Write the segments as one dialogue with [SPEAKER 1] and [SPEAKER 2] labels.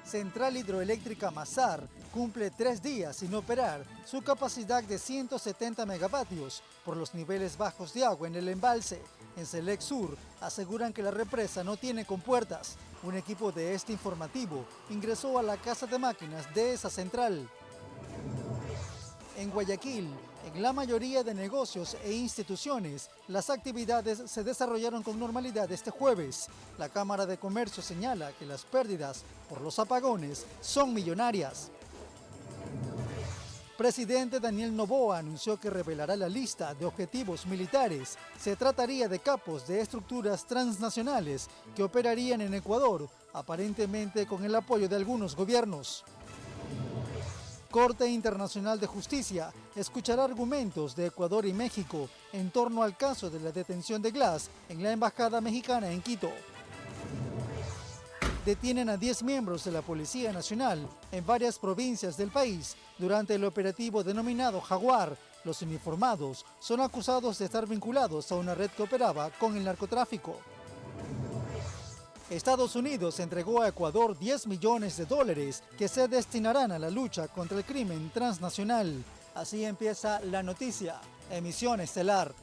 [SPEAKER 1] Central Hidroeléctrica Mazar cumple 3 días sin operar su capacidad de 170 megavatios por los niveles bajos de agua en el embalse. En Selec Sur aseguran que la represa no tiene compuertas. Un equipo de este informativo ingresó a la casa de máquinas de esa central. En Guayaquil, en la mayoría de negocios e instituciones, las actividades se desarrollaron con normalidad este jueves. La Cámara de Comercio señala que las pérdidas por los apagones son millonarias. Presidente Daniel Noboa anunció que revelará la lista de objetivos militares. Se trataría de capos de estructuras transnacionales que operarían en Ecuador, aparentemente con el apoyo de algunos gobiernos. Corte Internacional de Justicia escuchará argumentos de Ecuador y México en torno al caso de la detención de Glass en la Embajada Mexicana en Quito. Detienen a 10 miembros de la Policía Nacional en varias provincias del país durante el operativo denominado Jaguar. Los uniformados son acusados de estar vinculados a una red que operaba con el narcotráfico. Estados Unidos entregó a Ecuador $10 millones que se destinarán a la lucha contra el crimen transnacional. Así empieza la noticia. Emisión estelar.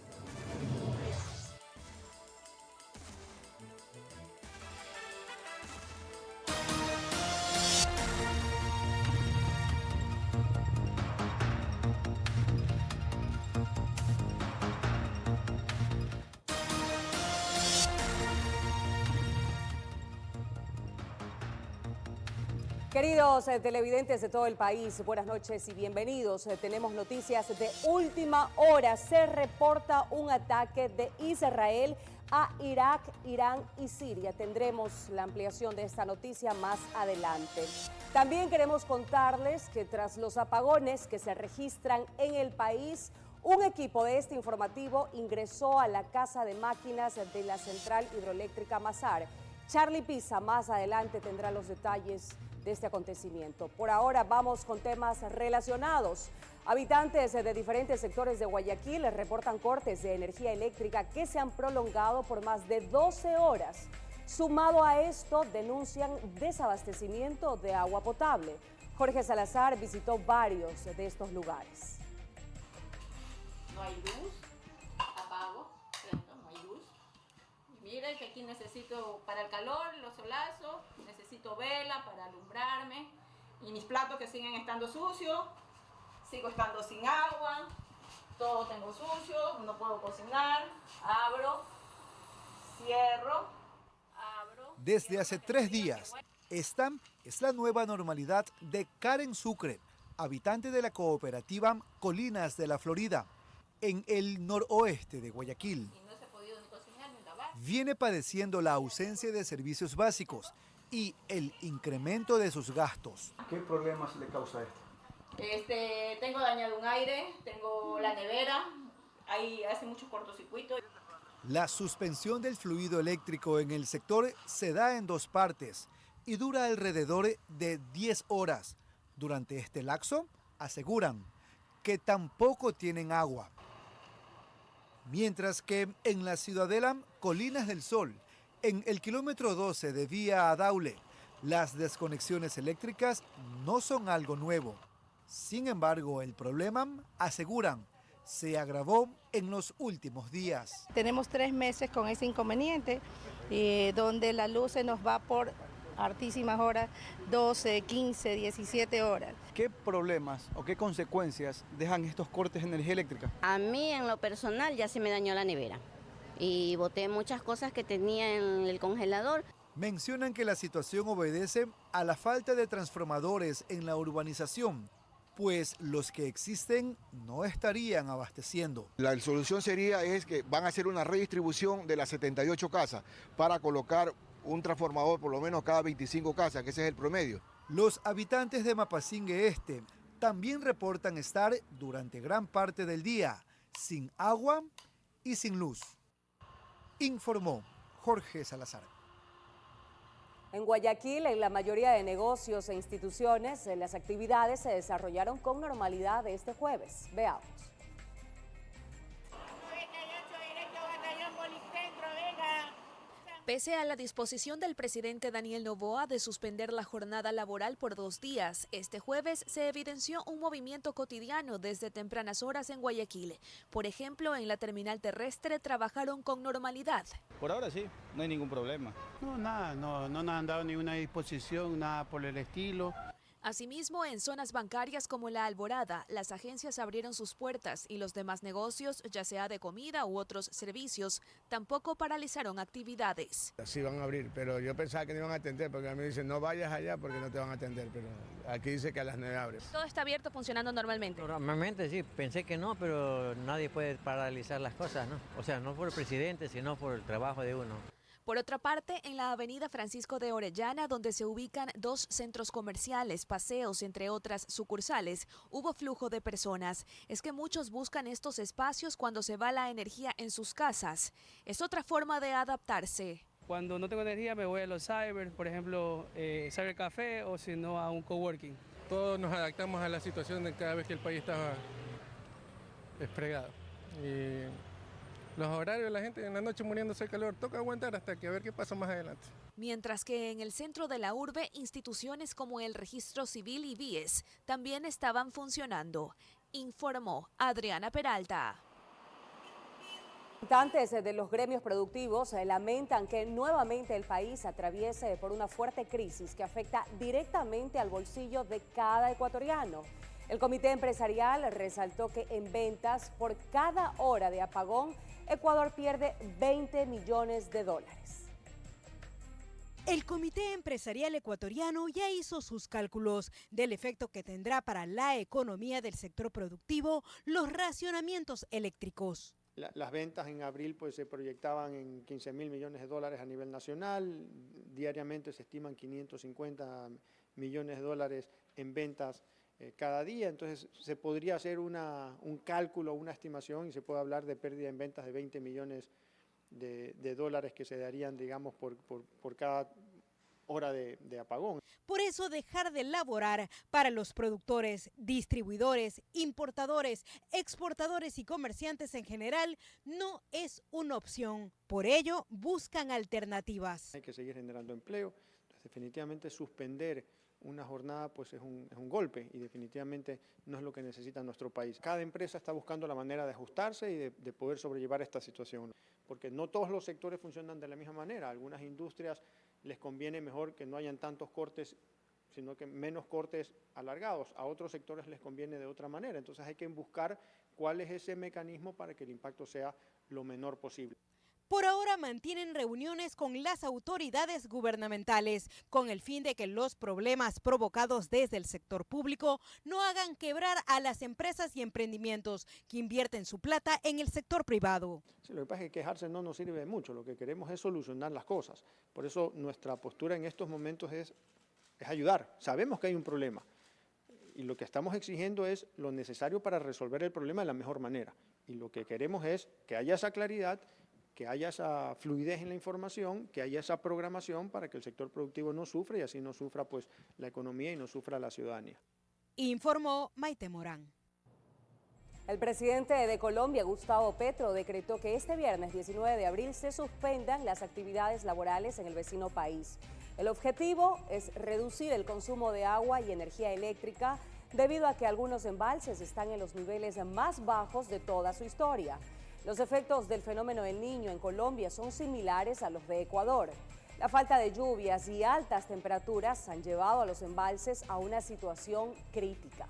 [SPEAKER 2] Queridos televidentes de todo el país, buenas noches y bienvenidos. Tenemos noticias de última hora. Se reporta un ataque de Israel a Irak, Irán y Siria. Tendremos la ampliación de esta noticia más adelante. También queremos contarles que tras los apagones que se registran en el país, un equipo de este informativo ingresó a la casa de máquinas de la Central Hidroeléctrica Mazar. Charlie Pisa más adelante tendrá los detalles de este acontecimiento. Por ahora vamos con temas relacionados. Habitantes de diferentes sectores de Guayaquil reportan cortes de energía eléctrica que se han prolongado por más de 12 horas. Sumado a esto, denuncian desabastecimiento de agua potable. Jorge Salazar visitó varios de estos lugares.
[SPEAKER 3] No hay luz, apago, prendo, no hay luz. Miren que aquí necesito para el calor, los solazos, necesito vela para alumbrarme y mis platos que siguen estando sucios, sigo estando sin agua, todo tengo sucio, no puedo cocinar, abro, cierro, abro.
[SPEAKER 1] Desde hace 3 días, esta es la nueva normalidad de Karen Sucre, habitante de la cooperativa Colinas de la Florida, en el noroeste de Guayaquil. Viene padeciendo la ausencia de servicios básicos y el incremento de sus gastos.
[SPEAKER 4] ¿Qué problemas le causa esto?
[SPEAKER 3] Tengo dañado un aire, tengo la nevera, ahí hace muchos cortocircuitos.
[SPEAKER 1] La suspensión del fluido eléctrico en el sector se da en 2 partes y dura alrededor de 10 horas. Durante este lapso, aseguran que tampoco tienen agua. Mientras que en la ciudadela Colinas del Sol, en el kilómetro 12 de vía a Daule, las desconexiones eléctricas no son algo nuevo. Sin embargo, el problema, aseguran, se agravó en los últimos días.
[SPEAKER 5] Tenemos 3 meses con ese inconveniente, donde la luz se nos va por hartísimas horas, 12, 15, 17 horas.
[SPEAKER 4] ¿Qué problemas o qué consecuencias dejan estos cortes de energía eléctrica?
[SPEAKER 6] A mí en lo personal ya se me dañó la nevera y boté muchas cosas que tenía en el congelador.
[SPEAKER 1] Mencionan que la situación obedece a la falta de transformadores en la urbanización, pues los que existen no estarían abasteciendo.
[SPEAKER 7] La solución sería que van a hacer una redistribución de las 78 casas para colocar un transformador por lo menos cada 25 casas, que ese es el promedio.
[SPEAKER 1] Los habitantes de Mapasingue Este también reportan estar durante gran parte del día sin agua y sin luz. Informó Jorge Salazar.
[SPEAKER 2] En Guayaquil, en la mayoría de negocios e instituciones, las actividades se desarrollaron con normalidad este jueves. Veamos.
[SPEAKER 8] Pese a la disposición del presidente Daniel Noboa de suspender la jornada laboral por 2 días, este jueves se evidenció un movimiento cotidiano desde tempranas horas en Guayaquil. Por ejemplo, en la terminal terrestre trabajaron con normalidad.
[SPEAKER 9] Por ahora sí, no hay ningún problema.
[SPEAKER 10] No, nada, no nos han dado ninguna disposición, nada por el estilo.
[SPEAKER 8] Asimismo, en zonas bancarias como La Alborada, las agencias abrieron sus puertas y los demás negocios, ya sea de comida u otros servicios, tampoco paralizaron actividades.
[SPEAKER 11] Sí van a abrir, pero yo pensaba que no iban a atender, porque a mí dicen no vayas allá porque no te van a atender, pero aquí dice que a las 9 abren.
[SPEAKER 8] ¿Todo está abierto, funcionando normalmente?
[SPEAKER 12] Normalmente sí, pensé que no, pero nadie puede paralizar las cosas, ¿no? O sea, no por el presidente, sino por el trabajo de uno.
[SPEAKER 8] Por otra parte, en la avenida Francisco de Orellana, donde se ubican 2 centros comerciales, paseos, entre otras sucursales, hubo flujo de personas. Es que muchos buscan estos espacios cuando se va la energía en sus casas. Es otra forma de adaptarse.
[SPEAKER 13] Cuando no tengo energía me voy a los cyber, por ejemplo, Cyber Café o si no a un coworking.
[SPEAKER 14] Todos nos adaptamos a la situación de cada vez que el país está fregado. Y los horarios de la gente en la noche muriéndose de calor, toca aguantar hasta que a ver qué pasa más adelante.
[SPEAKER 8] Mientras que en el centro de la urbe, instituciones como el Registro Civil y BIES también estaban funcionando, informó Adriana Peralta.
[SPEAKER 2] Representantes de los gremios productivos lamentan que nuevamente el país atraviese por una fuerte crisis que afecta directamente al bolsillo de cada ecuatoriano. El comité empresarial resaltó que en ventas por cada hora de apagón, Ecuador pierde 20 millones de dólares.
[SPEAKER 15] El Comité Empresarial Ecuatoriano ya hizo sus cálculos del efecto que tendrá para la economía del sector productivo los racionamientos eléctricos.
[SPEAKER 16] Las ventas en abril pues, se proyectaban en 15.000 millones de dólares a nivel nacional. Diariamente se estiman 550 millones de dólares en ventas cada día. Entonces se podría hacer un cálculo, una estimación y se puede hablar de pérdida en ventas de 20 millones de dólares que se darían, digamos, por cada hora de apagón.
[SPEAKER 15] Por eso dejar de laborar para los productores, distribuidores, importadores, exportadores y comerciantes en general no es una opción. Por ello, buscan alternativas.
[SPEAKER 16] Hay que seguir generando empleo. Entonces, definitivamente suspender una jornada pues es un golpe y definitivamente no es lo que necesita nuestro país. Cada empresa está buscando la manera de ajustarse y de poder sobrellevar esta situación, porque no todos los sectores funcionan de la misma manera. A algunas industrias les conviene mejor que no hayan tantos cortes, sino que menos cortes alargados. A otros sectores les conviene de otra manera. Entonces hay que buscar cuál es ese mecanismo para que el impacto sea lo menor posible.
[SPEAKER 15] Por ahora mantienen reuniones con las autoridades gubernamentales con el fin de que los problemas provocados desde el sector público no hagan quebrar a las empresas y emprendimientos que invierten su plata en el sector privado.
[SPEAKER 16] Sí, lo que pasa es que quejarse no nos sirve de mucho, lo que queremos es solucionar las cosas. Por eso nuestra postura en estos momentos es ayudar. Sabemos que hay un problema y lo que estamos exigiendo es lo necesario para resolver el problema de la mejor manera. Y lo que queremos es que haya esa claridad, que haya esa fluidez en la información, que haya esa programación para que el sector productivo no sufra y así no sufra pues, la economía y no sufra la ciudadanía.
[SPEAKER 15] Informó Maite Morán.
[SPEAKER 2] El presidente de Colombia, Gustavo Petro, decretó que este viernes 19 de abril se suspendan las actividades laborales en el vecino país. El objetivo es reducir el consumo de agua y energía eléctrica debido a que algunos embalses están en los niveles más bajos de toda su historia. Los efectos del fenómeno El Niño en Colombia son similares a los de Ecuador. La falta de lluvias y altas temperaturas han llevado a los embalses a una situación crítica.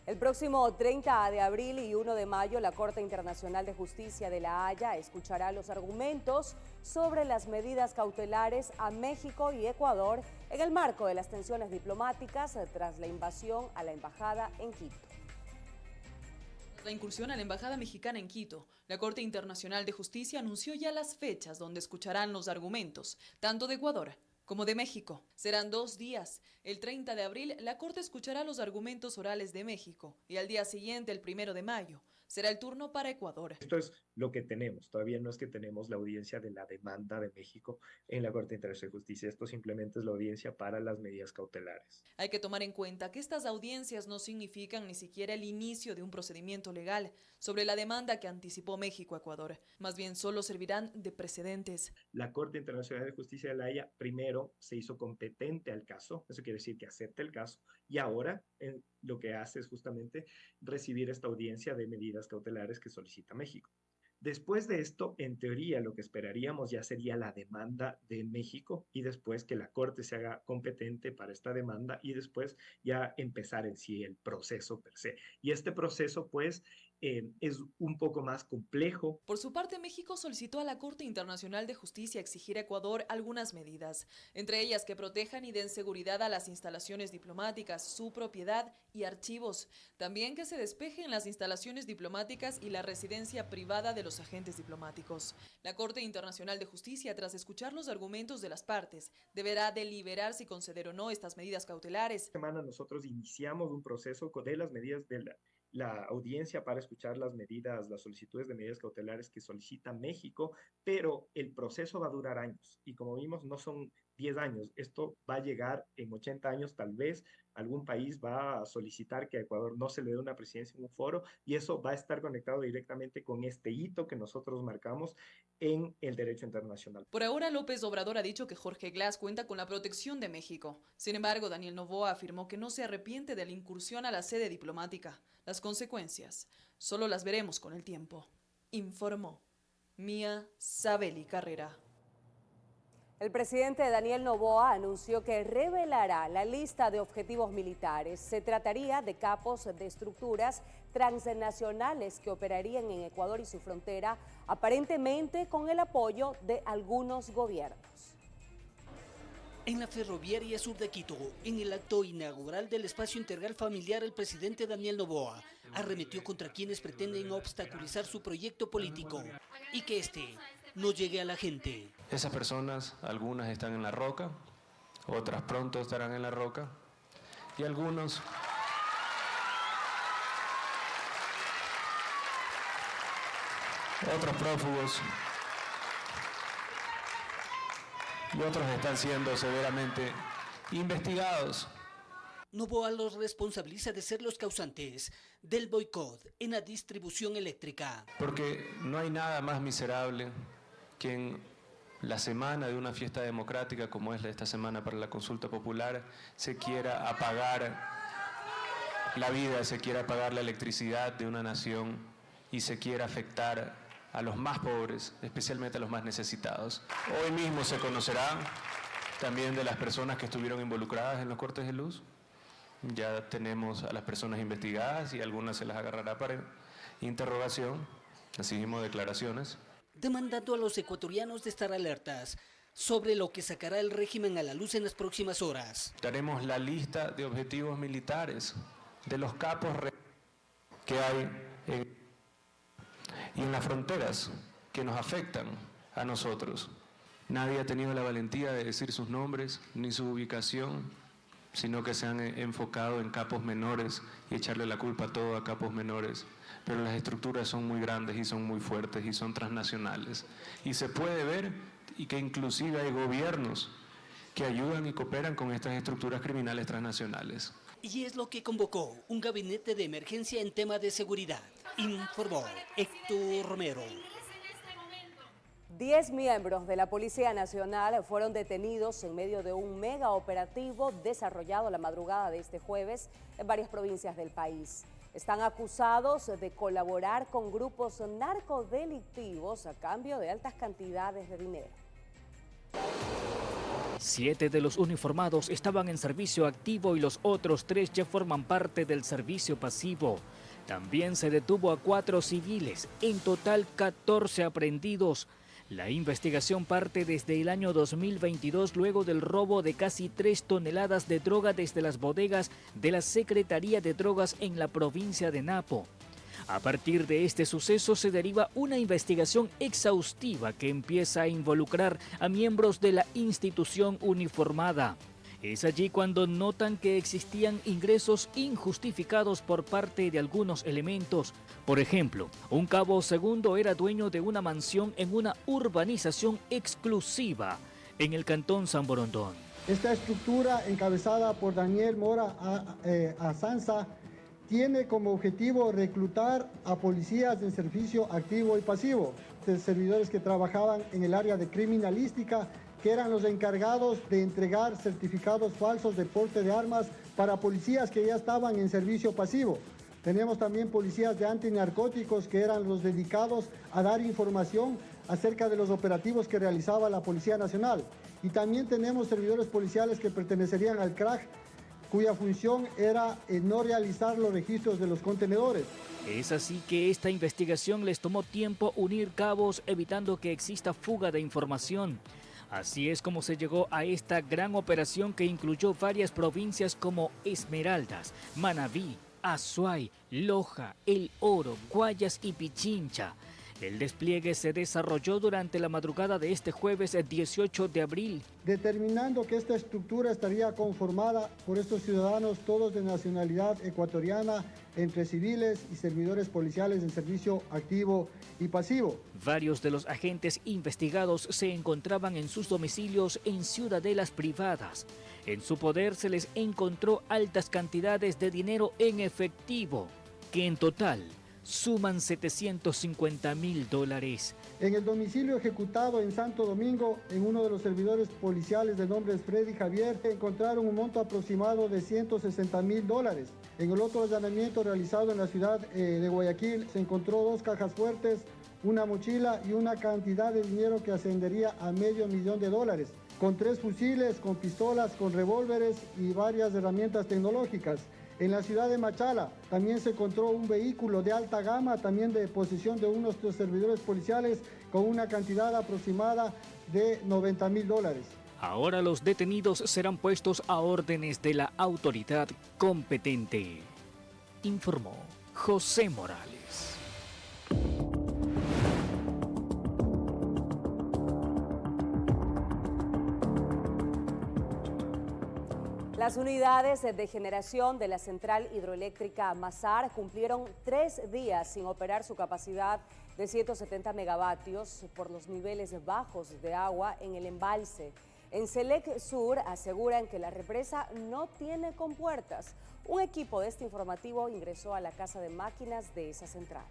[SPEAKER 2] El próximo 30 de abril y 1 de mayo, la Corte Internacional de Justicia de La Haya escuchará los argumentos sobre las medidas cautelares a México y Ecuador en el marco de las tensiones diplomáticas tras la invasión a la embajada en Quito.
[SPEAKER 17] La incursión a la Embajada Mexicana en Quito, la Corte Internacional de Justicia anunció ya las fechas donde escucharán los argumentos, tanto de Ecuador como de México. Serán 2 días. El 30 de abril, la Corte escuchará los argumentos orales de México y al día siguiente, el 1 de mayo, Será el turno para Ecuador.
[SPEAKER 18] Esto es lo que tenemos. Todavía no es que tenemos la audiencia de la demanda de México en la Corte Internacional de Justicia. Esto simplemente es la audiencia para las medidas cautelares.
[SPEAKER 17] Hay que tomar en cuenta que estas audiencias no significan ni siquiera el inicio de un procedimiento legal sobre la demanda que anticipó México a Ecuador. Más bien solo servirán de precedentes.
[SPEAKER 18] La Corte Internacional de Justicia de La Haya primero se hizo competente al caso. Eso quiere decir que acepta el caso. Y ahora lo que hace es justamente recibir esta audiencia de medidas cautelares que solicita México. Después de esto, en teoría, lo que esperaríamos ya sería la demanda de México y después que la Corte se haga competente para esta demanda y después ya empezar en sí el proceso per se. Y este proceso, pues, es un poco más complejo.
[SPEAKER 17] Por su parte, México solicitó a la Corte Internacional de Justicia exigir a Ecuador algunas medidas, entre ellas que protejan y den seguridad a las instalaciones diplomáticas, su propiedad y archivos. También que se despejen las instalaciones diplomáticas y la residencia privada de los agentes diplomáticos. La Corte Internacional de Justicia, tras escuchar los argumentos de las partes, deberá deliberar si conceder o no estas medidas cautelares.
[SPEAKER 18] Esta semana nosotros iniciamos un proceso de las medidas de la audiencia para escuchar las solicitudes de medidas cautelares que solicita México, pero el proceso va a durar años y como vimos no son 10 años, esto va a llegar en 80 años, tal vez algún país va a solicitar que a Ecuador no se le dé una presidencia en un foro y eso va a estar conectado directamente con este hito que nosotros marcamos en el derecho internacional.
[SPEAKER 17] Por ahora, López Obrador ha dicho que Jorge Glass cuenta con la protección de México. Sin embargo, Daniel Noboa afirmó que no se arrepiente de la incursión a la sede diplomática. Las consecuencias solo las veremos con el tiempo, informó Mía Sabeli Carrera.
[SPEAKER 2] El presidente Daniel Noboa anunció que revelará la lista de objetivos militares. Se trataría de capos de estructuras transnacionales que operarían en Ecuador y su frontera, aparentemente con el apoyo de algunos gobiernos.
[SPEAKER 19] En la ferroviaria sur de Quito, en el acto inaugural del espacio integral familiar, el presidente Daniel Noboa arremetió contra quienes pretenden obstaculizar su proyecto político y que este no llegue a la gente.
[SPEAKER 20] Esas personas, algunas están en la roca, otras pronto estarán en la roca y algunos otros prófugos y otros están siendo severamente investigados.
[SPEAKER 19] Noboa los responsabiliza de ser los causantes del boicot en la distribución eléctrica.
[SPEAKER 20] Porque no hay nada más miserable que en la semana de una fiesta democrática como es esta semana para la consulta popular se quiera apagar la vida, se quiera apagar la electricidad de una nación y se quiera afectar a los más pobres, especialmente a los más necesitados. Hoy mismo se conocerá también de las personas que estuvieron involucradas en los cortes de luz. Ya tenemos a las personas investigadas y algunas se las agarrará para interrogación, así mismo declaraciones.
[SPEAKER 19] Demandando a los ecuatorianos de estar alertas sobre lo que sacará el régimen a la luz en las próximas horas.
[SPEAKER 20] Daremos la lista de objetivos militares de los capos que hay y en las fronteras que nos afectan a nosotros. Nadie ha tenido la valentía de decir sus nombres ni su ubicación, sino que se han enfocado en capos menores y echarle la culpa a todo a capos menores. Pero las estructuras son muy grandes y son muy fuertes y son transnacionales. Y se puede ver y que inclusive hay gobiernos que ayudan y cooperan con estas estructuras criminales transnacionales.
[SPEAKER 19] Y es lo que convocó un gabinete de emergencia en tema de seguridad, informó Héctor Romero.
[SPEAKER 2] 10 miembros de la Policía Nacional fueron detenidos en medio de un mega operativo desarrollado la madrugada de este jueves en varias provincias del país. Están acusados de colaborar con grupos narcodelictivos a cambio de altas cantidades de dinero.
[SPEAKER 21] 7 de los uniformados estaban en servicio activo y los otros 3 ya forman parte del servicio pasivo. También se detuvo a 4 civiles, en total 14 aprehendidos. La investigación parte desde el año 2022 luego del robo de casi 3 toneladas de droga desde las bodegas de la Secretaría de Drogas en la provincia de Napo. A partir de este suceso se deriva una investigación exhaustiva que empieza a involucrar a miembros de la institución uniformada. Es allí cuando notan que existían ingresos injustificados por parte de algunos elementos. Por ejemplo, un cabo segundo era dueño de una mansión en una urbanización exclusiva en el cantón San Borondón.
[SPEAKER 3] Esta estructura, encabezada por Daniel Mora Azanza, tiene como objetivo reclutar a policías en servicio activo y pasivo, de servidores que trabajaban en el área de criminalística, que eran los encargados de entregar certificados falsos de porte de armas para policías que ya estaban en servicio pasivo. Tenemos también policías de antinarcóticos que eran los dedicados a dar información acerca de los operativos que realizaba la Policía Nacional. Y también tenemos servidores policiales que pertenecerían al CRAG, cuya función era no realizar los registros de los contenedores.
[SPEAKER 21] Es así que esta investigación les tomó tiempo unir cabos, evitando que exista fuga de información. Así es como se llegó a esta gran operación que incluyó varias provincias como Esmeraldas, Manabí, Azuay, Loja, El Oro, Guayas y Pichincha. El despliegue se desarrolló durante la madrugada de este jueves 18 de abril.
[SPEAKER 3] Determinando que esta estructura estaría conformada por estos ciudadanos, todos de nacionalidad ecuatoriana, entre civiles y servidores policiales en servicio activo y pasivo.
[SPEAKER 21] Varios de los agentes investigados se encontraban en sus domicilios en ciudadelas privadas. En su poder se les encontró altas cantidades de dinero en efectivo, que en total suman $750.000.
[SPEAKER 3] En el domicilio ejecutado en Santo Domingo, en uno de los servidores policiales de nombre Freddy Javier, encontraron un monto aproximado de $160.000. En el otro allanamiento realizado en la ciudad de Guayaquil, se encontró 2 cajas fuertes, una mochila y una cantidad de dinero que ascendería a $500.000, con 3 fusiles, con pistolas, con revólveres y varias herramientas tecnológicas. En la ciudad de Machala también se encontró un vehículo de alta gama, también de posesión de unos servidores policiales, con una cantidad aproximada de $90.000.
[SPEAKER 21] Ahora los detenidos serán puestos a órdenes de la autoridad competente, informó José Morales.
[SPEAKER 2] Las unidades de generación de la central hidroeléctrica Mazar cumplieron 3 días sin operar su capacidad de 170 megavatios por los niveles bajos de agua en el embalse. En Selec Sur aseguran que la represa no tiene compuertas. Un equipo de este informativo ingresó a la casa de máquinas de esa central.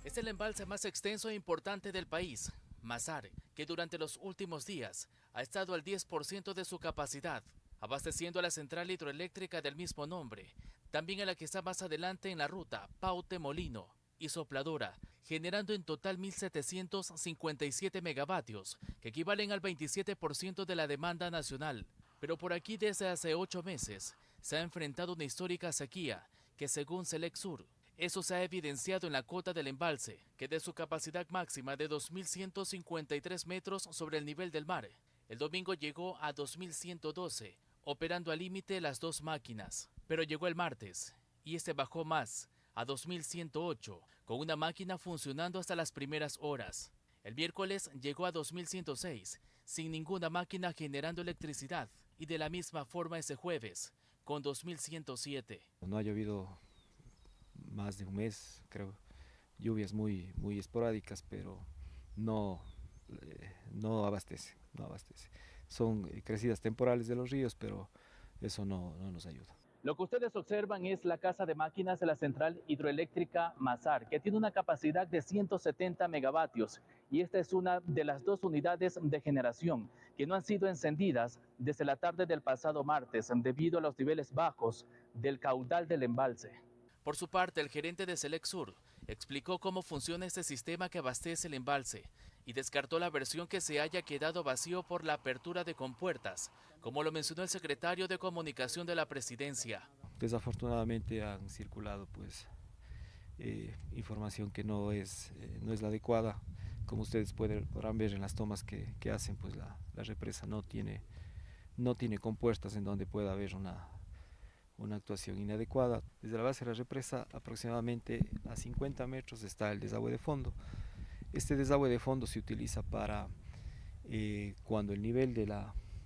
[SPEAKER 22] Es el embalse más extenso e importante del país, Mazar, que durante los últimos días ha estado al 10% de su capacidad, abasteciendo a la central hidroeléctrica del mismo nombre, también a la que está más adelante en la ruta, Paute-Molino y Sopladora, generando en total 1.757 megavatios, que equivalen al 27% de la demanda nacional. Pero por aquí desde hace 8 meses se ha enfrentado una histórica sequía que, según Selec Sur, eso se ha evidenciado en la cota del embalse, que de su capacidad máxima de 2.153 metros sobre el nivel del mar, el domingo llegó a 2.112, operando al límite las 2 máquinas. Pero llegó el martes y este bajó más, a 2.108, con una máquina funcionando hasta las primeras horas. El miércoles llegó a 2.106, sin ninguna máquina generando electricidad, y de la misma forma ese jueves, con 2.107.
[SPEAKER 23] No ha llovido más de un mes, creo. Lluvias muy esporádicas, pero no abastece. Son crecidas temporales de los ríos, pero eso no nos ayuda.
[SPEAKER 22] Lo que ustedes observan es la casa de máquinas de la central hidroeléctrica Mazar, que tiene una capacidad de 170 megavatios, y esta es una de las 2 unidades de generación que no han sido encendidas desde la tarde del pasado martes debido a los niveles bajos del caudal del embalse. Por su parte, el gerente de Selec Sur explicó cómo funciona este sistema que abastece el embalse y descartó la versión que se haya quedado vacío por la apertura de compuertas, como lo mencionó el secretario de Comunicación de la Presidencia.
[SPEAKER 23] Desafortunadamente han circulado información que no es la adecuada. Como ustedes podrán ver en las tomas que hacen, pues la represa no tiene compuertas en donde pueda haber una actuación inadecuada. Desde la base de la represa, aproximadamente a 50 metros está el desagüe de fondo. Este desagüe de fondo se utiliza para cuando el nivel de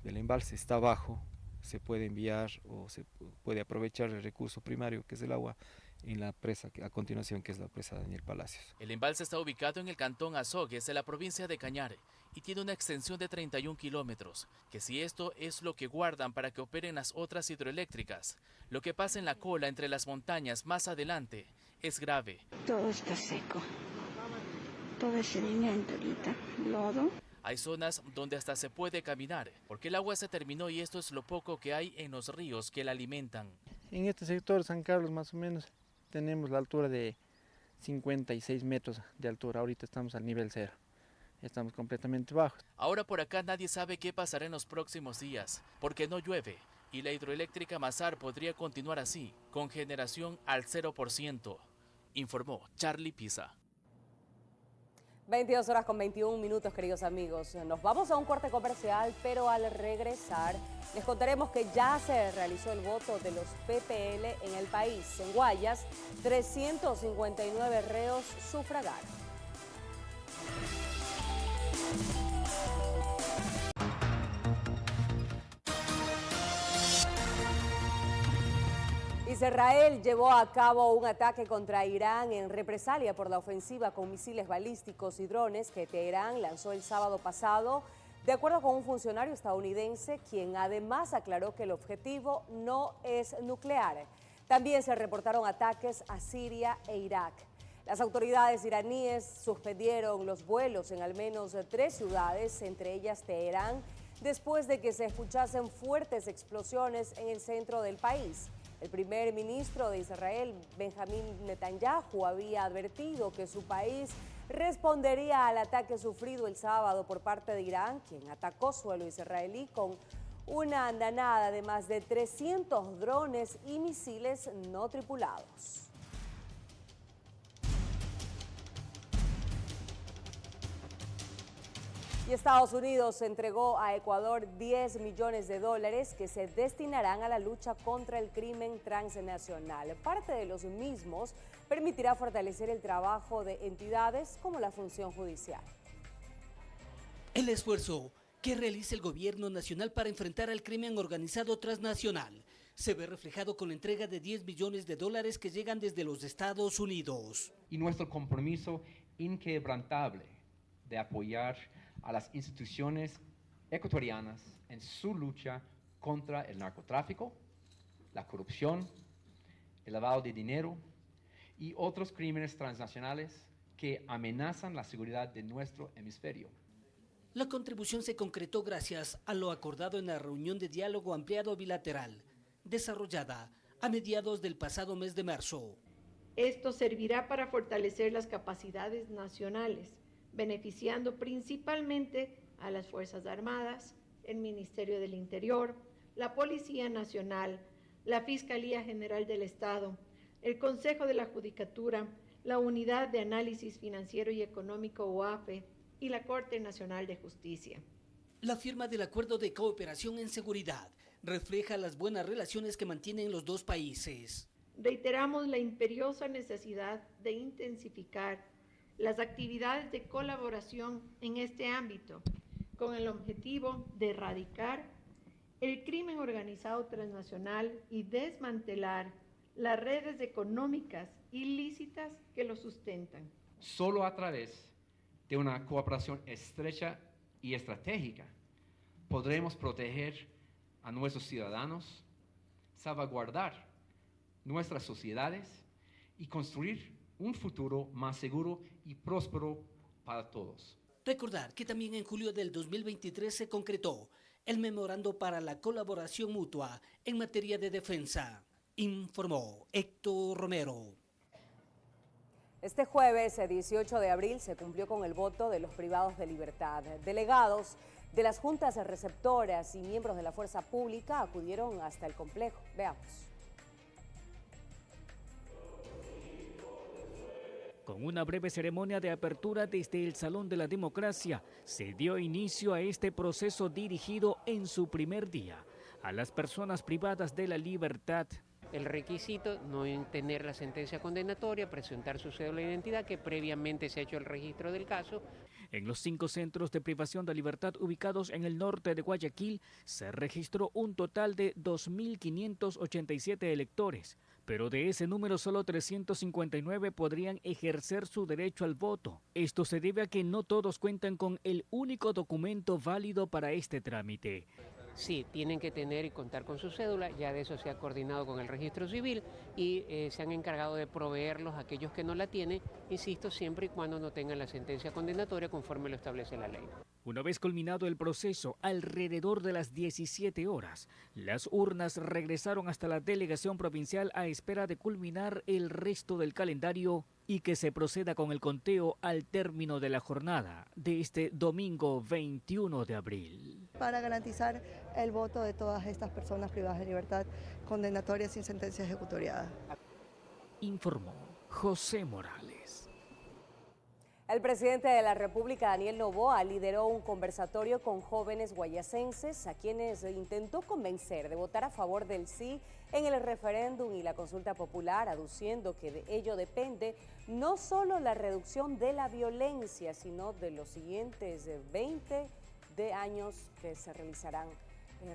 [SPEAKER 23] del embalse está bajo, se puede enviar o se puede aprovechar el recurso primario que es el agua en la presa a continuación, que es la presa Daniel Palacios.
[SPEAKER 22] El embalse está ubicado en el cantón Azogues de la provincia de Cañar y tiene una extensión de 31 kilómetros, que si esto es lo que guardan para que operen las otras hidroeléctricas, lo que pasa en la cola entre las montañas más adelante es grave.
[SPEAKER 4] Todo está seco, todo es sedimento ahorita, lodo.
[SPEAKER 22] Hay zonas donde hasta se puede caminar, porque el agua se terminó y esto es lo poco que hay en los ríos que la alimentan.
[SPEAKER 5] En este sector, San Carlos, más o menos, tenemos la altura de 56 metros de altura. Ahorita estamos al nivel 0. Estamos completamente bajos.
[SPEAKER 22] Ahora por acá nadie sabe qué pasará en los próximos días, porque no llueve y la hidroeléctrica Mazar podría continuar así, con generación al 0%, informó Charlie Pisa.
[SPEAKER 2] 22 horas con 21 minutos, queridos amigos. Nos vamos a un corte comercial, pero al regresar les contaremos que ya se realizó el voto de los PPL en el país. En Guayas, 359 reos sufragaron. Israel llevó a cabo un ataque contra Irán en represalia por la ofensiva con misiles balísticos y drones que Teherán lanzó el sábado pasado, de acuerdo con un funcionario estadounidense, quien además aclaró que el objetivo no es nuclear. También se reportaron ataques a Siria e Irak. Las autoridades iraníes suspendieron los vuelos en al menos 3 ciudades, entre ellas Teherán, después de que se escuchasen fuertes explosiones en el centro del país. El primer ministro de Israel, Benjamín Netanyahu, había advertido que su país respondería al ataque sufrido el sábado por parte de Irán, quien atacó suelo israelí con una andanada de más de 300 drones y misiles no tripulados. Y Estados Unidos entregó a Ecuador $10 millones que se destinarán a la lucha contra el crimen transnacional. Parte de los mismos permitirá fortalecer el trabajo de entidades como la función judicial.
[SPEAKER 19] El esfuerzo que realiza el gobierno nacional para enfrentar al crimen organizado transnacional se ve reflejado con la entrega de $10 millones que llegan desde los Estados Unidos.
[SPEAKER 6] Y nuestro compromiso inquebrantable de apoyar a las instituciones ecuatorianas en su lucha contra el narcotráfico, la corrupción, el lavado de dinero y otros crímenes transnacionales que amenazan la seguridad de nuestro hemisferio.
[SPEAKER 19] La contribución se concretó gracias a lo acordado en la reunión de diálogo ampliado bilateral, desarrollada a mediados del pasado mes de marzo.
[SPEAKER 24] Esto servirá para fortalecer las capacidades nacionales, beneficiando principalmente a las Fuerzas Armadas, el Ministerio del Interior, la Policía Nacional, la Fiscalía General del Estado, el Consejo de la Judicatura, la Unidad de Análisis Financiero y Económico OAFE y la Corte Nacional de Justicia.
[SPEAKER 19] La firma del Acuerdo de Cooperación en Seguridad refleja las buenas relaciones que mantienen los dos países.
[SPEAKER 24] Reiteramos la imperiosa necesidad de intensificar las actividades de colaboración en este ámbito, con el objetivo de erradicar el crimen organizado transnacional y desmantelar las redes económicas ilícitas que lo sustentan.
[SPEAKER 6] Solo a través de una cooperación estrecha y estratégica podremos proteger a nuestros ciudadanos, salvaguardar nuestras sociedades y construir un futuro más seguro y próspero para todos.
[SPEAKER 19] Recordar que también en julio del 2023 se concretó el memorando para la colaboración mutua en materia de defensa, informó Héctor Romero.
[SPEAKER 2] Este jueves, 18 de abril, se cumplió con el voto de los privados de libertad. Delegados de las juntas receptoras y miembros de la fuerza pública acudieron hasta el complejo. Veamos.
[SPEAKER 21] Con una breve ceremonia de apertura desde el Salón de la Democracia, se dio inicio a este proceso dirigido en su primer día a las personas privadas de la libertad.
[SPEAKER 1] el requisito, no tener la sentencia condenatoria, presentar su cédula de identidad, que previamente se ha hecho el registro del caso.
[SPEAKER 21] En los 5 centros de privación de libertad ubicados en el norte de Guayaquil se registró un total de 2.587 electores, pero de ese número solo 359 podrían ejercer su derecho al voto. Esto se debe a que no todos cuentan con el único documento válido para este trámite.
[SPEAKER 1] Sí, tienen que tener y contar con su cédula, ya de eso se ha coordinado con el registro civil y se han encargado de proveerlos a aquellos que no la tienen, insisto, siempre y cuando no tengan la sentencia condenatoria conforme lo establece la ley.
[SPEAKER 21] Una vez culminado el proceso, alrededor de las 17 horas, las urnas regresaron hasta la delegación provincial a espera de culminar el resto del calendario y que se proceda con el conteo al término de la jornada de este domingo 21 de abril.
[SPEAKER 7] Para garantizar el voto de todas estas personas privadas de libertad condenatoria sin sentencia ejecutoriada.
[SPEAKER 21] Informó José Morales.
[SPEAKER 2] El presidente de la República, Daniel Noboa, lideró un conversatorio con jóvenes guayacenses a quienes intentó convencer de votar a favor del sí en el referéndum y la consulta popular, aduciendo que de ello depende no solo la reducción de la violencia, sino de los siguientes 20 años que se realizarán.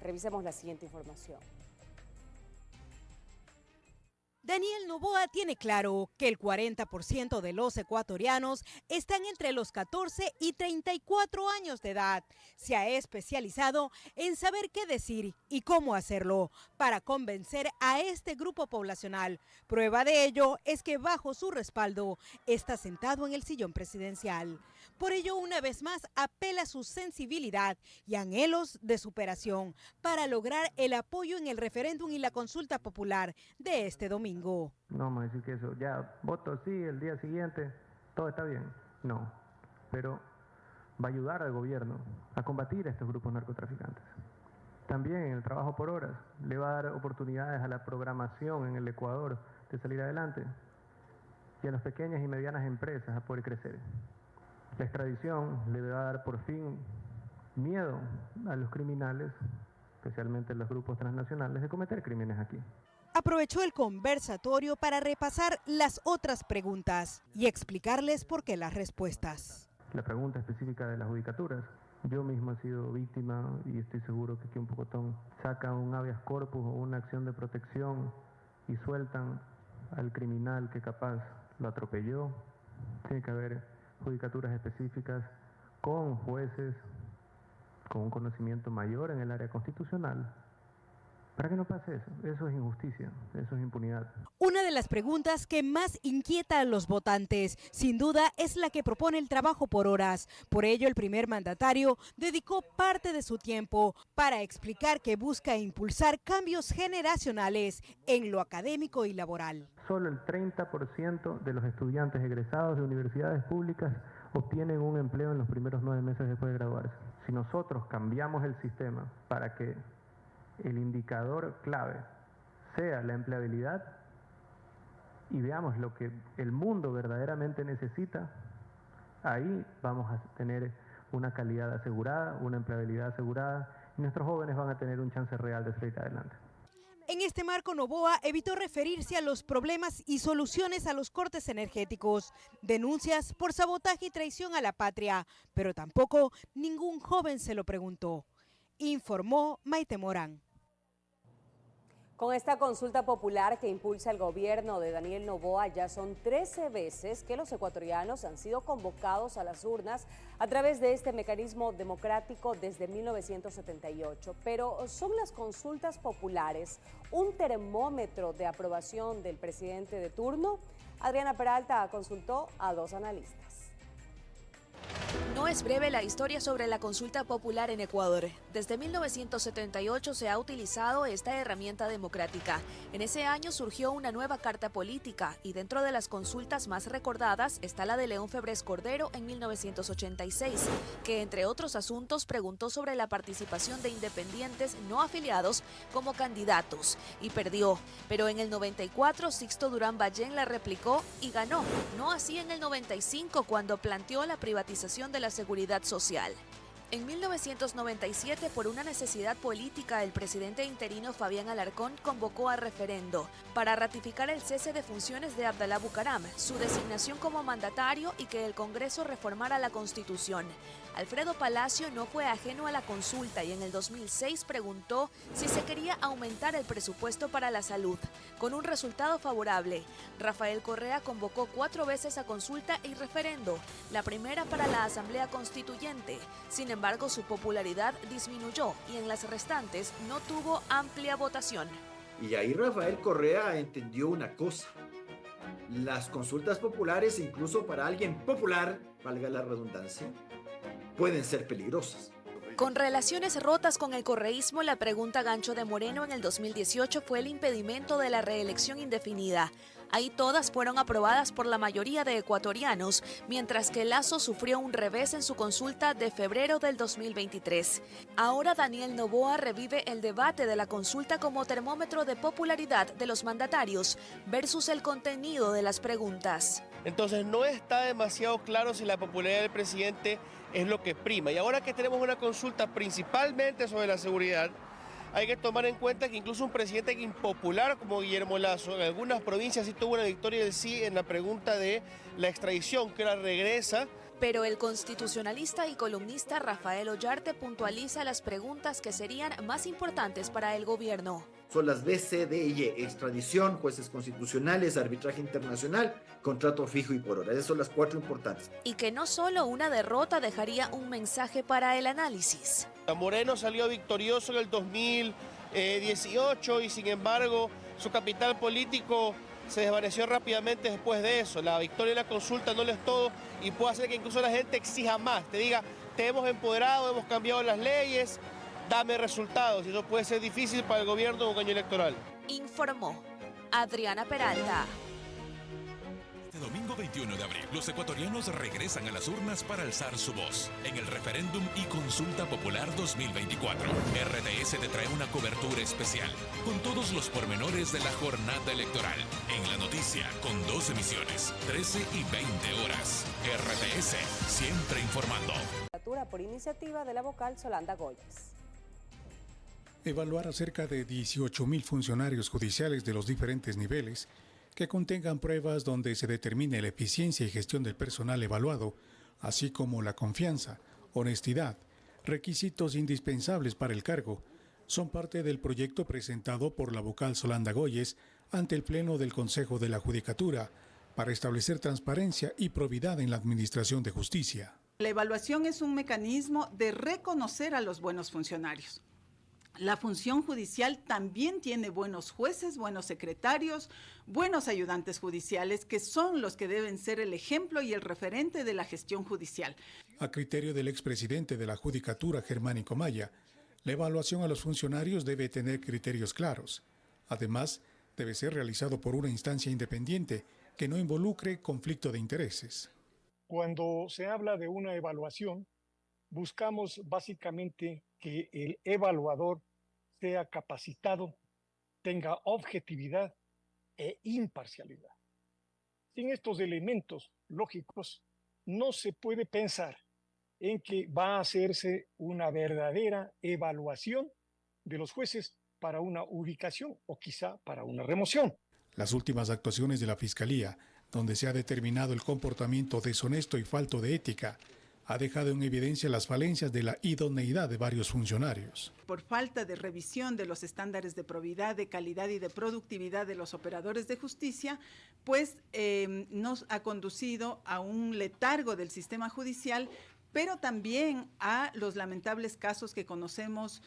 [SPEAKER 2] Revisemos la siguiente información.
[SPEAKER 15] Daniel Noboa tiene claro que el 40% de los ecuatorianos están entre los 14 y 34 años de edad. Se ha especializado en saber qué decir y cómo hacerlo para convencer a este grupo poblacional. Prueba de ello es que bajo su respaldo está sentado en el sillón presidencial. Por ello, una vez más, apela a su sensibilidad y anhelos de superación para lograr el apoyo en el referéndum y la consulta popular de este domingo.
[SPEAKER 9] No vamos a decir que eso, ya voto sí, el día siguiente, todo está bien. No, pero va a ayudar al gobierno a combatir a estos grupos narcotraficantes. También en el trabajo por horas le va a dar oportunidades a la programación en el Ecuador de salir adelante y a las pequeñas y medianas empresas a poder crecer. La extradición le va a dar por fin miedo a los criminales, especialmente los grupos transnacionales, de cometer crímenes aquí.
[SPEAKER 15] Aprovechó el conversatorio para repasar las otras preguntas y explicarles por qué las respuestas.
[SPEAKER 9] La pregunta específica de las judicaturas. Yo mismo he sido víctima y estoy seguro que aquí un Pocotón saca un habeas corpus o una acción de protección y sueltan al criminal que capaz lo atropelló. Tiene que haber judicaturas específicas con jueces con un conocimiento mayor en el área constitucional. ¿Para qué no pase eso? Eso es injusticia, eso es impunidad.
[SPEAKER 15] Una de las preguntas que más inquieta a los votantes, sin duda, es la que propone el trabajo por horas. Por ello, el primer mandatario dedicó parte de su tiempo para explicar que busca impulsar cambios generacionales en lo académico y laboral.
[SPEAKER 9] Solo el 30% de los estudiantes egresados de universidades públicas obtienen un empleo en los primeros 9 meses después de graduarse. Si nosotros cambiamos el sistema para que el indicador clave sea la empleabilidad y veamos lo que el mundo verdaderamente necesita, ahí vamos a tener una calidad asegurada, una empleabilidad asegurada y nuestros jóvenes van a tener un chance real de salir adelante.
[SPEAKER 15] En este marco, Noboa evitó referirse a los problemas y soluciones a los cortes energéticos, denuncias por sabotaje y traición a la patria, pero tampoco ningún joven se lo preguntó. Informó Maite Morán.
[SPEAKER 2] Con esta consulta popular que impulsa el gobierno de Daniel Noboa, ya son 13 veces que los ecuatorianos han sido convocados a las urnas a través de este mecanismo democrático desde 1978. Pero ¿son las consultas populares un termómetro de aprobación del presidente de turno? Adriana Peralta consultó a 2 analistas.
[SPEAKER 8] No es breve la historia sobre la consulta popular en Ecuador. Desde 1978 se ha utilizado esta herramienta democrática. En ese año surgió una nueva carta política y dentro de las consultas más recordadas está la de León Febres Cordero en 1986, que entre otros asuntos preguntó sobre la participación de independientes no afiliados como candidatos y perdió. Pero en el 94 Sixto Durán Ballén la replicó y ganó. No así en el 95 cuando planteó la privatización de la seguridad social. En 1997, por una necesidad política, el presidente interino Fabián Alarcón convocó a referendo para ratificar el cese de funciones de Abdalá Bucaram, su designación como mandatario y que el Congreso reformara la Constitución. Alfredo Palacio no fue ajeno a la consulta y en el 2006 preguntó si se quería aumentar el presupuesto para la salud. Con un resultado favorable, Rafael Correa convocó 4 veces a consulta y referendo, la primera para la Asamblea Constituyente. Sin embargo, su popularidad disminuyó y en las restantes no tuvo amplia votación.
[SPEAKER 10] Y ahí Rafael Correa entendió una cosa. Las consultas populares, incluso para alguien popular, valga la redundancia, pueden ser peligrosas.
[SPEAKER 8] Con relaciones rotas con el correísmo, la pregunta gancho de Moreno en el 2018 fue el impedimento de la reelección indefinida. Ahí todas fueron aprobadas por la mayoría de ecuatorianos, mientras que Lasso sufrió un revés en su consulta de febrero del 2023. Ahora Daniel Noboa revive el debate de la consulta como termómetro de popularidad de los mandatarios versus el contenido de las preguntas.
[SPEAKER 11] Entonces no está demasiado claro si la popularidad del presidente es lo que prima. Y ahora que tenemos una consulta principalmente sobre la seguridad, hay que tomar en cuenta que incluso un presidente impopular como Guillermo Lasso en algunas provincias sí tuvo una victoria del sí en la pregunta de la extradición, que ahora regresa.
[SPEAKER 8] Pero el constitucionalista y columnista Rafael Ollarte puntualiza las preguntas que serían más importantes para el gobierno.
[SPEAKER 10] Son las B, C, D y E: extradición, jueces constitucionales, arbitraje internacional, contrato fijo y por hora. Esas son las 4 importantes.
[SPEAKER 8] Y que no solo una derrota dejaría un mensaje para el análisis.
[SPEAKER 11] Moreno salió victorioso en el 2018 y sin embargo su capital político se desvaneció rápidamente después de eso. La victoria en la consulta no lo es todo y puede hacer que incluso la gente exija más. Te diga, te hemos empoderado, hemos cambiado las leyes, dame resultados. Y eso puede ser difícil para el gobierno en un año electoral.
[SPEAKER 8] Informó Adriana Peralta.
[SPEAKER 12] Este domingo 21 de abril, los ecuatorianos regresan a las urnas para alzar su voz en el referéndum y consulta popular 2024. RTS te trae una cobertura especial con todos los pormenores de la jornada electoral. En La Noticia, con 2 emisiones, 13 y 20 horas. RTS, siempre informando.
[SPEAKER 2] Por iniciativa de la vocal Solanda Goyes.
[SPEAKER 13] Evaluar a cerca de 18.000 funcionarios judiciales de los diferentes niveles que contengan pruebas donde se determine la eficiencia y gestión del personal evaluado, así como la confianza, honestidad, requisitos indispensables para el cargo, son parte del proyecto presentado por la vocal Solanda Goyes ante el Pleno del Consejo de la Judicatura para establecer transparencia y probidad en la administración de justicia.
[SPEAKER 25] La evaluación es un mecanismo de reconocer a los buenos funcionarios. La función judicial también tiene buenos jueces, buenos secretarios, buenos ayudantes judiciales, que son los que deben ser el ejemplo y el referente de la gestión judicial.
[SPEAKER 13] A criterio del expresidente de la Judicatura, Germánico Maya, la evaluación a los funcionarios debe tener criterios claros. Además, debe ser realizado por una instancia independiente que no involucre conflicto de intereses.
[SPEAKER 26] Cuando se habla de una evaluación, buscamos básicamente que el evaluador sea capacitado, tenga objetividad e imparcialidad. Sin estos elementos lógicos, no se puede pensar en que va a hacerse una verdadera evaluación de los jueces para una ubicación o quizá para una remoción.
[SPEAKER 13] Las últimas actuaciones de la Fiscalía, donde se ha determinado el comportamiento deshonesto y falto de ética, ha dejado en evidencia las falencias de la idoneidad de varios funcionarios.
[SPEAKER 25] Por falta de revisión de los estándares de probidad, de calidad y de productividad de los operadores de justicia, pues nos ha conducido a un letargo del sistema judicial, pero también a los lamentables casos que conocemos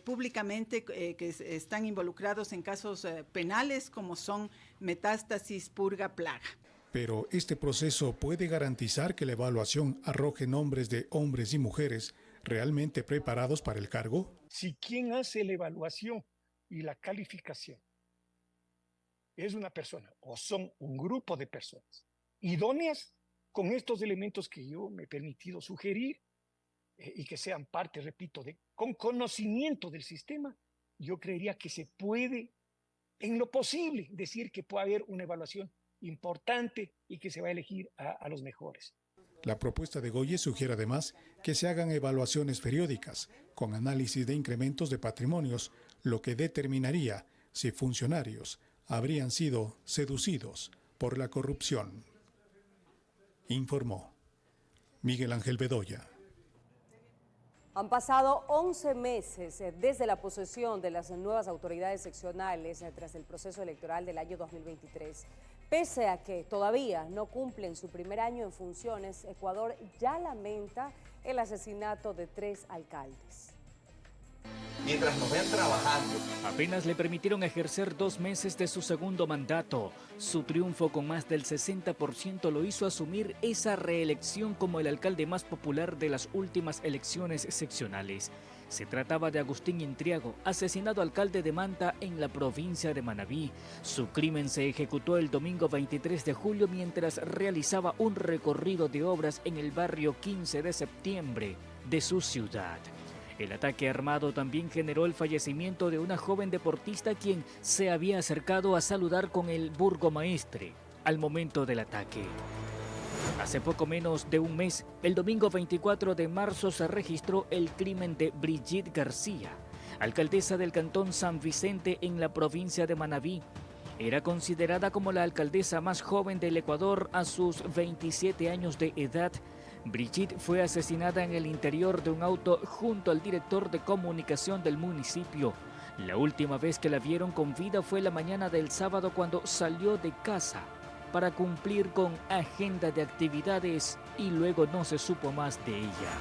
[SPEAKER 25] públicamente que están involucrados en casos penales como son Metástasis, Purga, Plaga.
[SPEAKER 13] Pero este proceso puede garantizar que la evaluación arroje nombres de hombres y mujeres realmente preparados para el cargo.
[SPEAKER 26] Si quien hace la evaluación y la calificación es una persona o son un grupo de personas idóneas con estos elementos que yo me he permitido sugerir y que sean parte, repito, con conocimiento del sistema, yo creería que se puede, en lo posible, decir que puede haber una evaluación importante y que se va a elegir a los mejores.
[SPEAKER 13] La propuesta de Goye sugiere además que se hagan evaluaciones periódicas con análisis de incrementos de patrimonios, lo que determinaría si funcionarios habrían sido seducidos por la corrupción. Informó Miguel Ángel Bedoya.
[SPEAKER 2] Han pasado 11 meses desde la posesión de las nuevas autoridades seccionales tras el proceso electoral del año 2023. Pese a que todavía no cumplen su primer año en funciones, Ecuador ya lamenta el asesinato de 3 alcaldes.
[SPEAKER 3] Mientras nos ven trabajando.
[SPEAKER 21] Apenas le permitieron ejercer 2 meses de su segundo mandato. Su triunfo con más del 60% lo hizo asumir esa reelección como el alcalde más popular de las últimas elecciones seccionales. Se trataba de Agustín Intriago, asesinado alcalde de Manta en la provincia de Manabí. Su crimen se ejecutó el domingo 23 de julio mientras realizaba un recorrido de obras en el barrio 15 de septiembre de su ciudad. El ataque armado también generó el fallecimiento de una joven deportista quien se había acercado a saludar con el burgomaestre al momento del ataque. Hace poco menos de un mes, el domingo 24 de marzo se registró el crimen de Brigitte García, alcaldesa del cantón San Vicente en la provincia de Manabí. Era considerada como la alcaldesa más joven del Ecuador a sus 27 años de edad. Brigitte fue asesinada en el interior de un auto junto al director de comunicación del municipio. La última vez que la vieron con vida fue la mañana del sábado cuando salió de casa para cumplir con agenda de actividades y luego no se supo más de ella.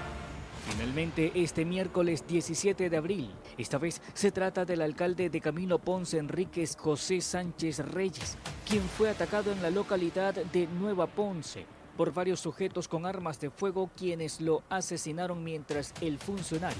[SPEAKER 21] Finalmente, este miércoles 17 de abril, esta vez se trata del alcalde de Camilo Ponce Enríquez, José Sánchez Reyes, quien fue atacado en la localidad de Nueva Ponce por varios sujetos con armas de fuego quienes lo asesinaron mientras el funcionario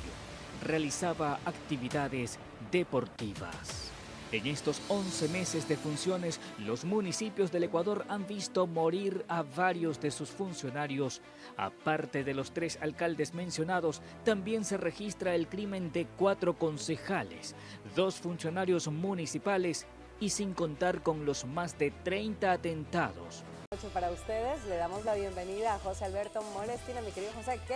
[SPEAKER 21] realizaba actividades deportivas. En estos 11 meses de funciones, los municipios del Ecuador han visto morir a varios de sus funcionarios. Aparte de los 3 alcaldes mencionados, también se registra el crimen de 4 concejales, 2 funcionarios municipales y sin contar con los más de 30 atentados.
[SPEAKER 2] Para ustedes, le damos la bienvenida a José Alberto Molestina. Mi querido José, ¿qué